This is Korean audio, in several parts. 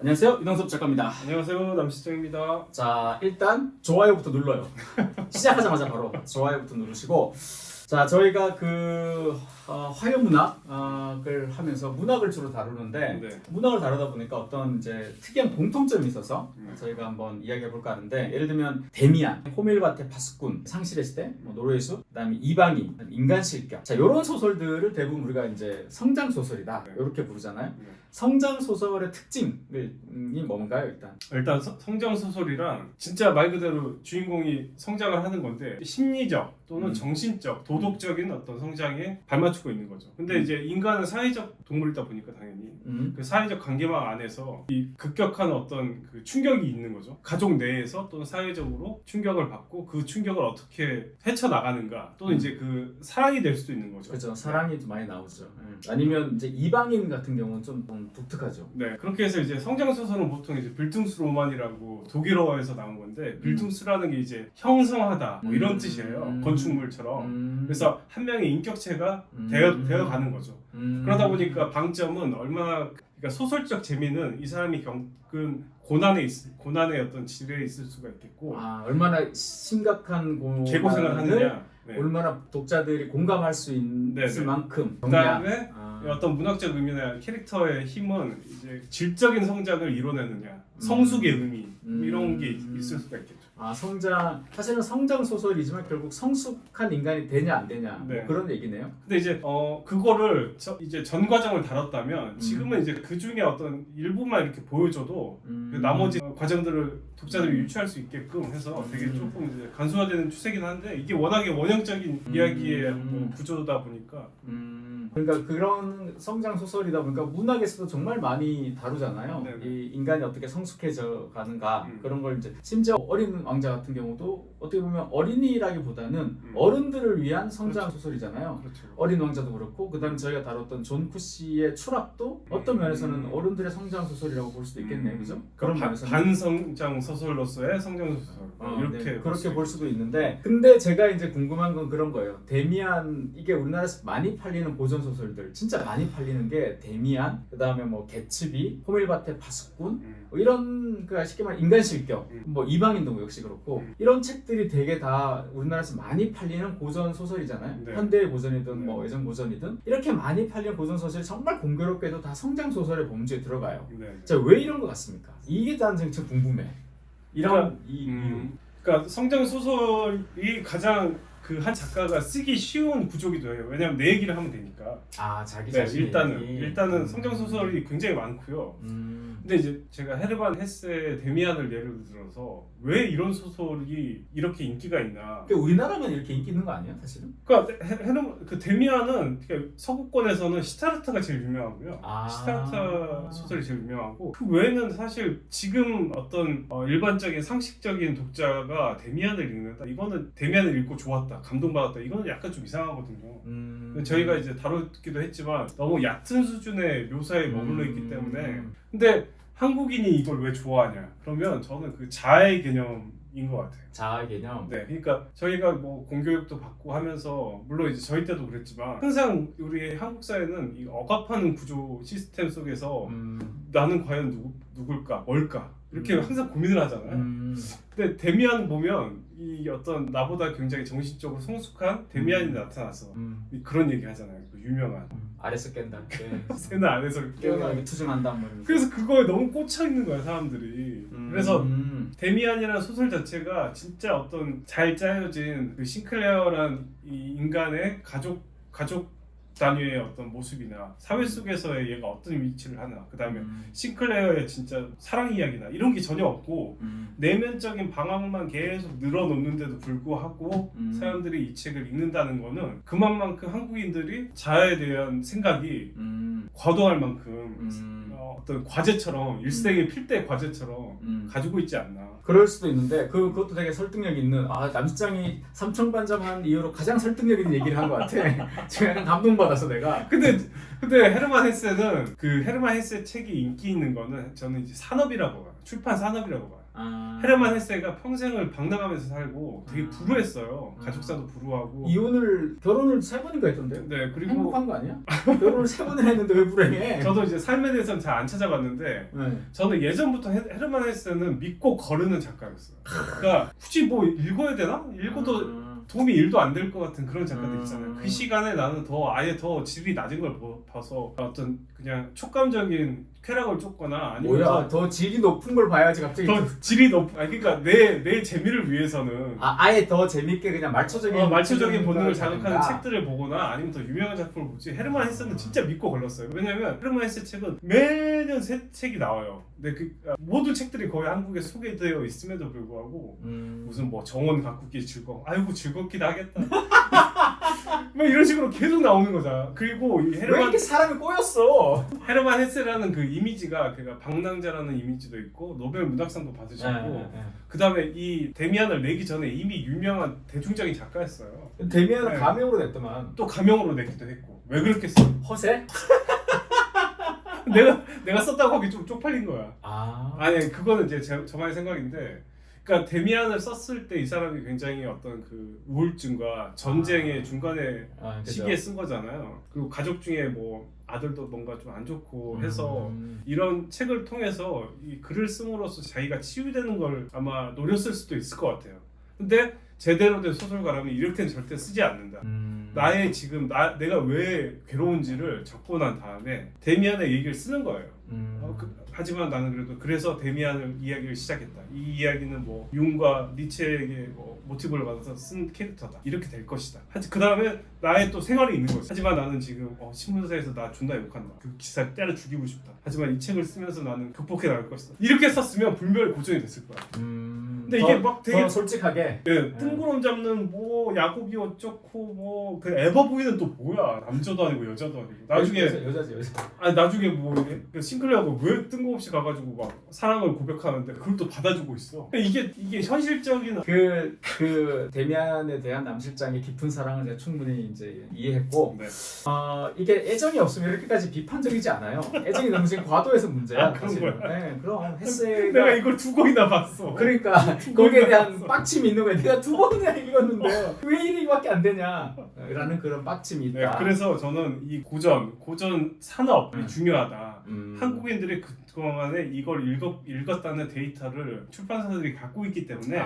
안녕하세요, 이동섭 작가입니다. 안녕하세요, 남시정입니다. 자, 일단 좋아요부터 눌러요. 시작하자마자 바로 좋아요부터 누르시고, 자, 저희가 화요문학을 하면서 문학을 주로 다루는데, 네. 문학을 다루다 보니까 어떤 이제 특이한 공통점이 있어서 저희가 한번 이야기해 볼까 하는데, 예를 들면 데미안, 호밀바테 파스꾼, 상실의 시대, 노르웨이 숲, 그다음에 이방인, 인간실격. 자, 이런 소설들을 대부분 우리가 이제 성장 소설이다 네. 이렇게 부르잖아요. 네. 성장 소설의 특징이 뭔가요, 일단? 일단 성장 소설이란 진짜 말 그대로 주인공이 성장을 하는 건데 심리적 또는 정신적, 도덕적인 어떤 성장에 발맞추고 있는 거죠. 근데 이제 인간은 사회적 동물이다 보니까 당연히 그 사회적 관계망 안에서 이 급격한 어떤 그 충격이 있는 거죠. 가족 내에서 또는 사회적으로 충격을 받고 그 충격을 어떻게 헤쳐나가는가 또는 이제 그 사랑이 될 수도 있는 거죠. 그렇죠. 사랑이 좀 많이 나오죠. 아니면 이제 이방인 같은 경우는 좀 독특하죠. 네, 그렇게 해서 이제 성장 소설은 보통 이제 빌퉁스 로만이라고 독일어에서 나온 건데 빌퉁스라는 게 이제 형성하다 뭐 이런 뜻이에요. 건축물처럼. 그래서 한 명의 인격체가 되어 가는 거죠. 그러다 보니까 방점은 얼마나 그러니까 소설적 재미는 이 사람이 겪은 고난의 어떤 질에 있을 수가 있겠고 얼마나 심각한 개고생을 하느냐. 네. 얼마나 독자들이 공감할 수 있을 만큼. 그다음에 어떤 문학적 의미나 캐릭터의 힘은 이제 질적인 성장을 이뤄내느냐, 성숙의 의미 이런 게 있을 수가 있겠죠. 사실은 성장 소설이지만 결국 성숙한 인간이 되냐 안 되냐 네. 뭐 그런 얘기네요. 근데 이제 그거를 이제 전 과정을 다뤘다면 지금은 이제 그 중에 어떤 일부만 이렇게 보여줘도 그 나머지 과정들을 독자들이 유추할 수 있게끔 해서 되게 조금 이제 간소화되는 추세긴 한데 이게 워낙에 원형적인 이야기의 구조다 보니까. 그러니까 그런 성장 소설이다 보니까 문학에서도 정말 많이 다루잖아요. 네네. 이 인간이 어떻게 성숙해져 가는가 그런 걸 이제 심지어 어린 왕자 같은 경우도 어떻게 보면 어린이라기보다는 어른들을 위한 성장 소설이잖아요. 그렇죠. 어린 왕자도 그렇고 그다음에 저희가 다뤘던 존 쿠시의 추락도 어떤 면에서는 어른들의 성장 소설이라고 볼 수도 있겠네요, 그죠? 그런 면에서는 반성장 소설로서의 성장 소설 이렇게 그렇게 볼 수도 있는데, 근데 제가 이제 궁금한 건 그런 거예요. 데미안 이게 우리나라에서 많이 팔리는 고전 소설들 진짜 많이 팔리는 게 데미안, 그다음에 뭐 개츠비, 호밀바테 파스꾼 뭐 이런 그 쉽게 말해 인간실격, 뭐 이방인도 역시 그렇고 이런 책들이 되게 다 우리나라에서 많이 팔리는 고전 소설이잖아요. 네. 현대 고전이든 뭐 예전 고전이든 이렇게 많이 팔리는 고전 소설이 정말 공교롭게도 다 성장 소설의 범주에 들어가요. 네. 자, 왜 이런 것 같습니까? 이게 난 참 궁금해. 이런 이유. 그러니까 성장 소설이 가장 그 한 작가가 쓰기 쉬운 구조기도 해요. 왜냐하면 내 얘기를 하면 되니까. 자기 네, 자신. 일단은 성장 소설이 굉장히 많고요. 근데 이제 제가 헤르만 헤세의 데미안을 예를 들어서 왜 이런 소설이 이렇게 인기가 있나? 우리나라만 이렇게 인기 있는 거 아니야, 사실은? 그러니까 그 데미안은 서구권에서는 시타르타가 제일 유명하고요. 시타르타 소설이 제일 유명하고 그 외에는 사실 지금 어떤 일반적인 상식적인 독자가 데미안을 읽는다. 이거는 데미안을 읽고 좋았다, 감동받았다. 이거는 약간 좀 이상하거든요. 저희가 이제 다루기도 했지만 너무 얕은 수준의 묘사에 머물러 있기 때문에. 근데 한국인이 이걸 왜 좋아하냐? 그러면 저는 그 자아의 개념인 것 같아요. 자아 개념. 네, 그러니까 저희가 뭐 공교육도 받고 하면서 물론 이제 저희 때도 그랬지만 항상 우리 한국 사회는 이 억압하는 구조 시스템 속에서 나는 과연 누굴까, 뭘까 이렇게 항상 고민을 하잖아요. 근데 데미안 보면 이 어떤 나보다 굉장히 정신적으로 성숙한 데미안이 나타나서 그런 얘기 하잖아요. 그 유명한 아래서 깬다. 새는 안에서 깨어나게 투정한다. 그래서 그거에 너무 꽂혀 있는 거야 사람들이. 그래서 데미안이라는 소설 자체가 진짜 어떤 잘 짜여진 그 싱클레어란 이 인간의 가족 단위의 어떤 모습이나 사회 속에서의 얘가 어떤 위치를 하나, 그 다음에 싱클레어의 진짜 사랑 이야기나 이런 게 전혀 없고 내면적인 방황만 계속 늘어놓는데도 불구하고 사람들이 이 책을 읽는다는 거는 그만큼 한국인들이 자아에 대한 생각이 과도할 만큼 어떤 과제처럼 일생의 필대 과제처럼 가지고 있지 않나. 그럴 수도 있는데 그것도 되게 설득력 있는, 남시장이 삼청반점한 이후로 가장 설득력 있는 얘기를 한 것 같아. 지금 약간 감동받아서 내가. 근데 헤르만 헤세는 그 헤르만 헤세 책이 인기 있는 거는 저는 이제 산업이라고 봐요. 출판 산업이라고 봐요. 헤르만 헤세가 평생을 방랑하면서 살고 되게 아. 불우했어요. 가족사도 불우하고. 결혼을 3번인가 했던데요? 네, 그리고 행복한 거 아니야? 결혼을 3번이나 했는데 왜 불행해? 저도 이제 삶에 대해서는 잘 안 찾아봤는데 네. 저는 예전부터 헤르만 헤세는 믿고 거르는 작가였어요. 그러니까 굳이 뭐 읽어야 되나? 읽어도 도움이 1도 안 될 것 같은 그런 작가들 있잖아요. 그 시간에 나는 아예 더 질이 낮은 걸 봐서 어떤 그냥 촉감적인 쾌락을 쫓거나 아니면 뭐야 더 질이 높은 걸 봐야지 갑자기 더 질이 그러니까 내 재미를 위해서는 아예 더 재밌게 그냥 말초적인 본능을 자극하는 된다. 책들을 보거나 아니면 더 유명한 작품을 보지. 헤르만 헤세는 진짜 믿고 걸렸어요. 왜냐면 헤르만 헤세 책은 매년 새 책이 나와요. 근데 모든 책들이 거의 한국에 소개되어 있음에도 불구하고 무슨 뭐 정원 가꾸기 즐거움, 아이고 즐겁기도 하겠다. 막 이런 식으로 계속 나오는 거잖아. 그리고 이 왜 이렇게 사람이 꼬였어? 헤르만 헤세라는 그 이미지가 그가 방랑자라는 이미지도 있고 노벨 문학상도 받으셨고 그 다음에 이 데미안을 내기 전에 이미 유명한 대중적인 작가였어요. 데미안은 네. 가명으로 냈더만. 또 가명으로 내기도 했고. 왜 그렇게 써? 허세? 내가 썼다고 하기 좀 쪽팔린 거야. 아니 그거는 이제 저만의 생각인데, 그러니까 데미안을 썼을 때 이 사람이 굉장히 어떤 그 우울증과 전쟁의 중간에 시기에 쓴 거잖아요. 그리고 가족 중에 뭐 아들도 뭔가 좀 안 좋고 해서 이런 책을 통해서 이 글을 씀으로써 자기가 치유되는 걸 아마 노렸을 수도 있을 것 같아요. 근데 제대로 된 소설가라면 이렇게는 절대 쓰지 않는다. 나의 지금 내가 왜 괴로운지를 적고 난 다음에 데미안의 얘기를 쓰는 거예요. 하지만 나는 그래서 데미안을 이야기를 시작했다. 이 이야기는 뭐 융과 니체에게 뭐 모티브를 받아서 쓴 캐릭터다. 이렇게 될 것이다. 그 다음에 나의 또 생활이 있는 거지. 하지만 나는 지금 신문사에서 나 존나 욕한다. 그 기사 때려 죽이고 싶다. 하지만 이 책을 쓰면서 나는 극복해 나갈 것이다. 이렇게 썼으면 분별이 고정이 됐을 거야. 근데 이게 막 되게 더 솔직하게. 뜬구름 잡는 뭐 야곱이 어쩌고 뭐 그 에버보이는 또 뭐야? 남자도 아니고 여자도 아니고 나중에 여자지 여자. 나중에 뭐 싱클레어가 왜 뜬금없이 가가지고 막 사랑을 고백하는데 그걸 또 받아주고 있어. 이게 현실적인 그 데미안에 대한 남 실장의 깊은 사랑을 제가 충분히 이제 이해했고, 네. 이게 애정이 없으면 이렇게까지 비판적이지 않아요. 애정이 너무 지금 과도해서 문제야. 그런 사실은. 거야? 네, 그럼 헤세가 내가 이걸 2권이나 봤어. 그러니까 거기에 대한 빡침이 있는 거야. 내가 2번이나 읽었는데 왜 1위밖에 안 되냐? 라는 그런 빡침이 있다. 네, 그래서 저는 이 고전 산업이 중요하다. 한국인들이 그동안에 이걸 읽었다는 데이터를 출판사들이 갖고 있기 때문에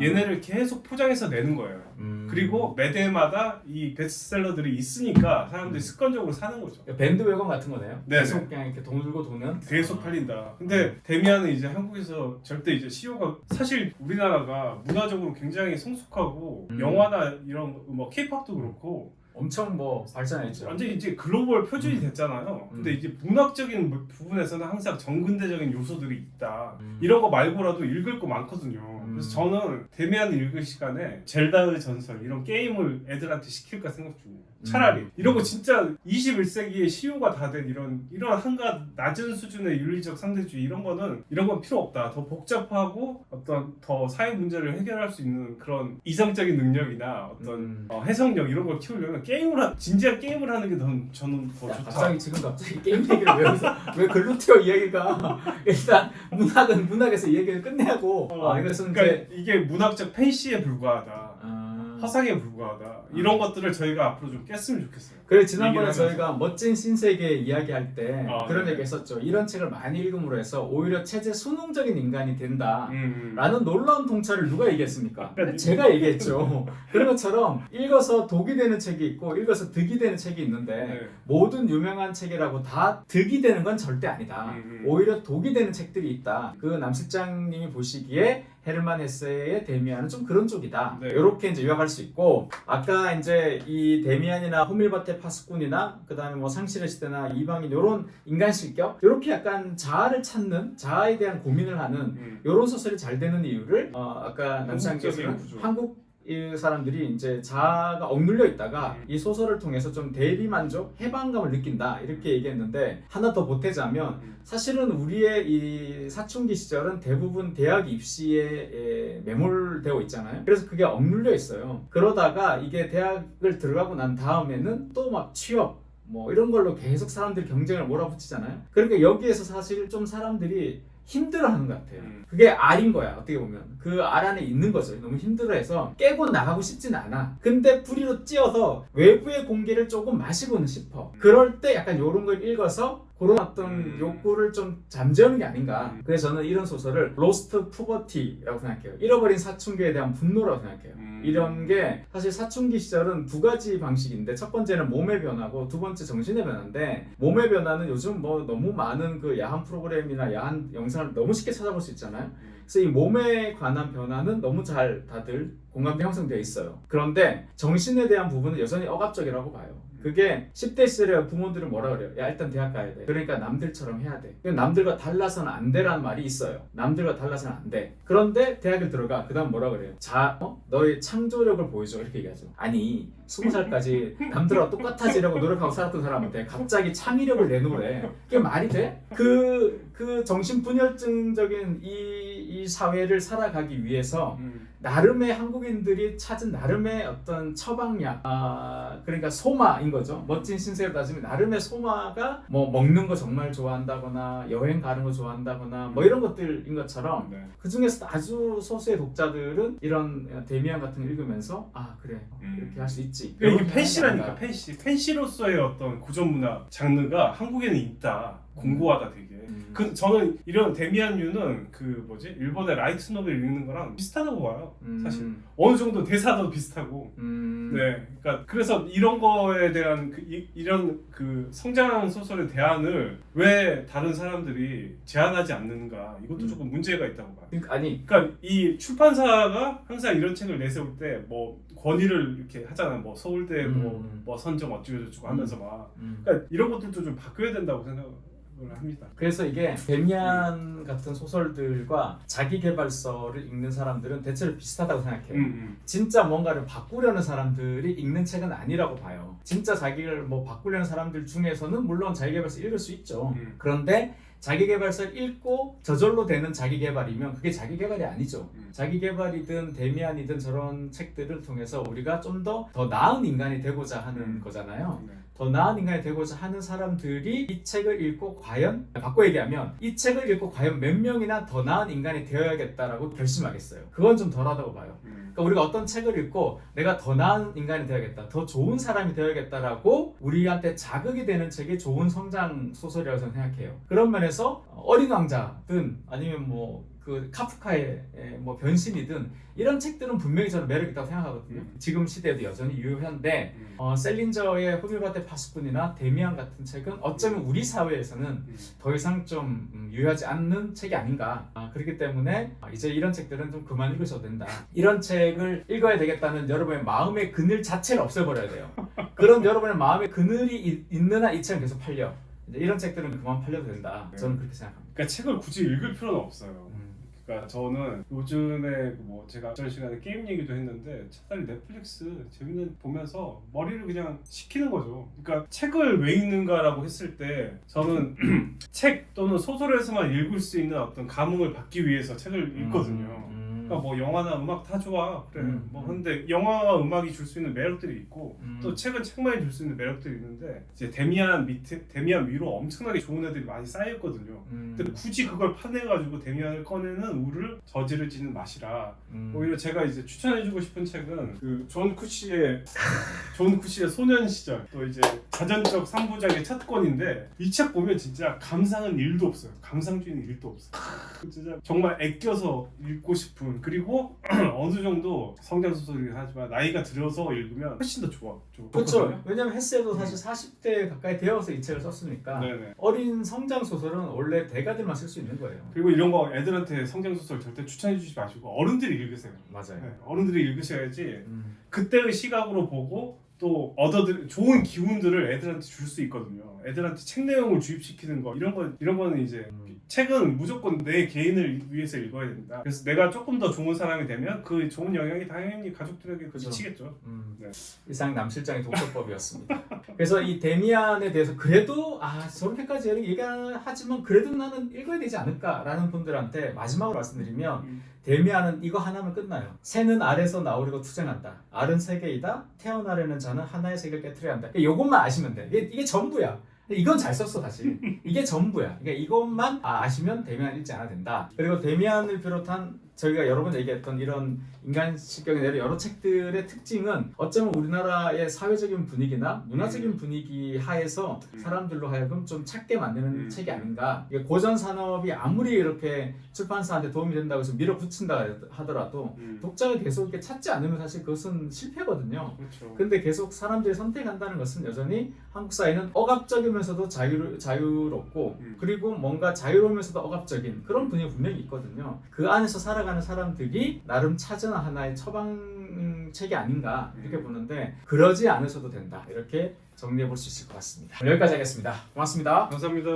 얘네를 계속 포장해서 내는 거예요. 그리고 매대마다 이 베스트셀러들이 있으니까 사람들이 습관적으로 사는 거죠. 밴드웨건 같은 거네요. 네네. 계속 그냥 이렇게 돌고 도는. 계속 팔린다. 근데 데미안은 이제 한국에서 절대 이제 시효가, 사실 우리나라가 문화적으로 굉장히 성숙하고 영화나 이런 뭐 케이팝도 그렇고 엄청 뭐 발전했죠. 완전 이제 글로벌 표준이 됐잖아요. 근데 이제 문학적인 부분에서는 항상 정근대적인 요소들이 있다. 이런 거 말고라도 읽을 거 많거든요. 그래서 저는 데미안을 읽을 시간에 젤다의 전설 이런 게임을 애들한테 시킬까 생각 중이에요. 차라리 이런 거 진짜 21세기에 시효가 다 된 이런 한가 낮은 수준의 윤리적 상대주의 이런 건 필요 없다. 더 복잡하고 어떤 더 사회 문제를 해결할 수 있는 그런 이성적인 능력이나 어떤 해석력 이런 걸 키우려면 진지한 게임을 하는 게 저는 더 좋다. 갑자기 게임 얘기를 왜 여기서 왜 글로 튀어 이야기가. 일단 문학은 문학에서 이 얘기를 끝내고 이것은 그러니까 이게 문학적 펜시에 불과하다. 화상에 불과하다. 이런 것들을 저희가 앞으로 좀 깼으면 좋겠어요. 그래 지난번에 저희가 멋진 신세계 이야기할 때 그런 네. 얘기 했었죠. 이런 책을 많이 읽음으로 해서 오히려 체제 수능적인 인간이 된다 라는 놀라운 통찰을 누가 얘기했습니까? 제가 얘기했죠. 그런 것처럼 읽어서 독이 되는 책이 있고 읽어서 득이 되는 책이 있는데 모든 유명한 책이라고 다 득이 되는 건 절대 아니다. 오히려 독이 되는 책들이 있다. 그 남 실장님이 보시기에 헤르만 헤세의 데미안은 좀 그런 쪽이다. 이렇게 이제 요약할 수 있고, 아까 이제 이 데미안이나 호밀바테 파스꾼이나 그 다음에 뭐 상실의 시대나 이방인 이런 인간 실격 이렇게 약간 자아를 찾는, 자아에 대한 고민을 하는 이런 소설이 잘 되는 이유를 아까 남상께서는 한국 이 사람들이 이제 자아가 억눌려 있다가 이 소설을 통해서 좀 대리 만족, 해방감을 느낀다 이렇게 얘기했는데, 하나 더 보태자면 사실은 우리의 이 사춘기 시절은 대부분 대학 입시에 매몰되어 있잖아요. 그래서 그게 억눌려 있어요. 그러다가 이게 대학을 들어가고 난 다음에는 또 막 취업 뭐 이런 걸로 계속 사람들이 경쟁을 몰아붙이잖아요. 그러니까 여기에서 사실 좀 사람들이 힘들어하는 것 같아요. 그게 알인 거야 어떻게 보면. 그 알 안에 있는 거죠. 너무 힘들어해서 깨고 나가고 싶진 않아. 근데 뿌리로 찧어서 외부의 공기를 조금 마시고는 싶어. 그럴 때 약간 요런 걸 읽어서 그런 어떤 욕구를 좀 잠재우는 게 아닌가. 그래서 저는 이런 소설을 로스트 푸버티라고 생각해요. 잃어버린 사춘기에 대한 분노라고 생각해요. 이런 게 사실 사춘기 시절은 두 가지 방식인데, 첫 번째는 몸의 변화고 두 번째 정신의 변화인데, 몸의 변화는 요즘 뭐 너무 많은 그 야한 프로그램이나 야한 영상을 너무 쉽게 찾아볼 수 있잖아요. 그래서 이 몸에 관한 변화는 너무 잘 다들 공감대 형성되어 있어요. 그런데 정신에 대한 부분은 여전히 억압적이라고 봐요. 그게 10대 시절에 부모들은 뭐라 그래요? 야, 일단 대학 가야 돼. 그러니까 남들처럼 해야 돼. 남들과 달라서는 안 되라는 말이 있어요. 남들과 달라서는 안 돼. 그런데 대학에 들어가. 그 다음 뭐라 그래요? 너의 창조력을 보여줘. 이렇게 얘기하죠. 아니 20살까지 남들과 똑같아지려고 노력하고 살았던 사람한테 갑자기 창의력을 내놓으래. 그게 말이 돼? 그 정신분열증적인 이 사회를 살아가기 위해서 나름의 한국인들이 찾은 나름의 어떤 처방약, 그러니까 소마인 거죠. 멋진 신세로 따지면 나름의 소마가 뭐 먹는 거 정말 좋아한다거나 여행 가는 거 좋아한다거나 뭐 이런 것들인 것처럼, 그 중에서 아주 소수의 독자들은 이런 데미안 같은 거 읽으면서 그래 이렇게 할 수 있지. 이게 팬시라니까. 팬시로서의 어떤 구전 문화 장르가 한국에는 있다. 공고하다 되게. 저는 이런 데미안류는 일본의 라이트 노벨 읽는 거랑 비슷하다고 봐요. 사실 어느 정도 대사도 비슷하고. 네, 그러니까 그래서 이런 거에 대한 이런 성장 소설의 대안을 왜 다른 사람들이 제안하지 않는가, 이것도 조금 문제가 있다고 봐요. 그러니까 이 출판사가 항상 이런 책을 내세울 때 뭐 권위를 이렇게 하잖아요. 뭐 서울대 뭐 선정 어쩌고저쩌고 하면서 막. 그러니까 이런 것들도 좀 바뀌어야 된다고 생각을 합니다. 그래서 이게 데미안 같은 소설들과 자기계발서를 읽는 사람들은 대체로 비슷하다고 생각해요. 진짜 뭔가를 바꾸려는 사람들이 읽는 책은 아니라고 봐요. 진짜 자기를 뭐 바꾸려는 사람들 중에서는 물론 자기계발서 읽을 수 있죠. 그런데 자기계발서를 읽고 저절로 되는 자기계발이면 그게 자기계발이 아니죠. 자기계발이든 데미안이든 저런 책들을 통해서 우리가 좀 더 나은 인간이 되고자 하는 거잖아요. 더 나은 인간이 되고자 하는 사람들이 이 책을 읽고 과연, 바꿔 얘기하면 이 책을 읽고 과연 몇 명이나 더 나은 인간이 되어야겠다라고 결심하겠어요. 그건 좀 덜하다고 봐요. 그러니까 우리가 어떤 책을 읽고 내가 더 나은 인간이 되어야겠다, 더 좋은 사람이 되어야겠다라고 우리한테 자극이 되는 책이 좋은 성장 소설이라고 저는 생각해요. 그런 면에서 어린 왕자든 아니면 카프카의 뭐 변신이든 이런 책들은 분명히 저는 매력 있다고 생각하거든요. 지금 시대에도 여전히 유효한데 셀린저의 호밀밭의 파수꾼이나 데미안 같은 책은 어쩌면 우리 사회에서는 더 이상 좀 유효하지 않는 책이 아닌가. 그렇기 때문에 이제 이런 책들은 좀 그만 읽으셔도 된다. 이런 책을 읽어야 되겠다는 여러분의 마음의 그늘 자체를 없애버려야 돼요. 그런 여러분의 마음의 그늘이 있는 한 이 책은 계속 팔려. 이제 이런 책들은 그만 팔려도 된다. 저는 그렇게 생각합니다. 그러니까 책을 굳이 읽을 필요는 없어요. 그러니까 저는 요즘에 제가 이전 시간에 게임 얘기도 했는데 차라리 넷플릭스 재밌는 보면서 머리를 그냥 식히는 거죠. 그러니까 책을 왜 읽는가라고 했을 때 저는 책 또는 소설에서만 읽을 수 있는 어떤 감흥을 받기 위해서 책을 읽거든요. 그러니까 뭐 영화나 음악 다 좋아. 그래. 근데 영화와 음악이 줄 수 있는 매력들이 있고 또 책은 책만이 줄 수 있는 매력들이 있는데, 이제 데미안 위로 엄청나게 좋은 애들이 많이 쌓였거든요. 근데 굳이 그걸 파내가지고 데미안을 꺼내는 우를 저지르지는 마시라. 오히려 제가 이제 추천해주고 싶은 책은 존 쿠시의 소년 시절, 또 이제 자전적 3부작의 첫 권인데, 이 책 보면 진짜 감상은 1도 없어요. 감상주의는 1도 없어요. 진짜 정말 애껴서 읽고 싶은, 그리고 어느 정도 성장소설이긴 하지만 나이가 들어서 읽으면 훨씬 더 좋아. 그렇죠. 왜냐면 헤세도 사실 40대 가까이 되어서 이 책을 썼으니까. 네네. 어린 성장소설은 원래 대가들만 쓸 수 있는 거예요. 그리고 이런 거 애들한테 성장소설 절대 추천해주지 마시고 어른들이 읽으세요. 맞아요. 네, 어른들이 읽으셔야지 그때의 시각으로 보고 또 좋은 기운들을 애들한테 줄 수 있거든요. 애들한테 책 내용을 주입시키는 거, 이런 거는 이제 책은 무조건 내 개인을 위해서 읽어야 된다. 그래서 내가 조금 더 좋은 사람이 되면 그 좋은 영향이 당연히 가족들에게 미치겠죠. 네. 이상 남실장의 독서법이었습니다. 그래서 이 데미안에 대해서 그래도 저렇게까지 얘기하지만 그래도 나는 읽어야 되지 않을까라는 분들한테 마지막으로 말씀드리면, 데미안은 이거 하나면 끝나요. 새는 알에서 나오려고 투쟁한다. 알은 세계이다. 태어나려는 자는 하나의 세계를 깨트려야 한다. 이것만 아시면 돼. 이게 전부야. 이건 잘 썼어 사실. 이게 전부야. 그러니까 이것만 아시면 데미안 읽지 않아도 된다. 그리고 데미안을 비롯한 저희가 여러 번 얘기했던 이런 인간 실경에 대한 여러 책들의 특징은 어쩌면 우리나라의 사회적인 분위기나 문화적인 분위기 하에서 사람들로 하여금 좀 찾게 만드는 책이 아닌가. 이게 고전 산업이 아무리 이렇게 출판사한테 도움이 된다고 해서 밀어붙인다 하더라도 독자가 계속 이렇게 찾지 않으면 사실 그것은 실패거든요. 그렇죠. 근데 계속 사람들이 선택한다는 것은 여전히 한국 사회는 억압적이면서도 자유롭고 그리고 뭔가 자유로우면서도 억압적인 그런 분위기가 분명히 있거든요. 그 안에서 살아가는 사람들이 나름 찾은 하나의 처방책이 아닌가 이렇게 보는데 그러지 않으셔도 된다. 이렇게 정리해 볼 수 있을 것 같습니다. 여기까지 하겠습니다. 고맙습니다. 감사합니다.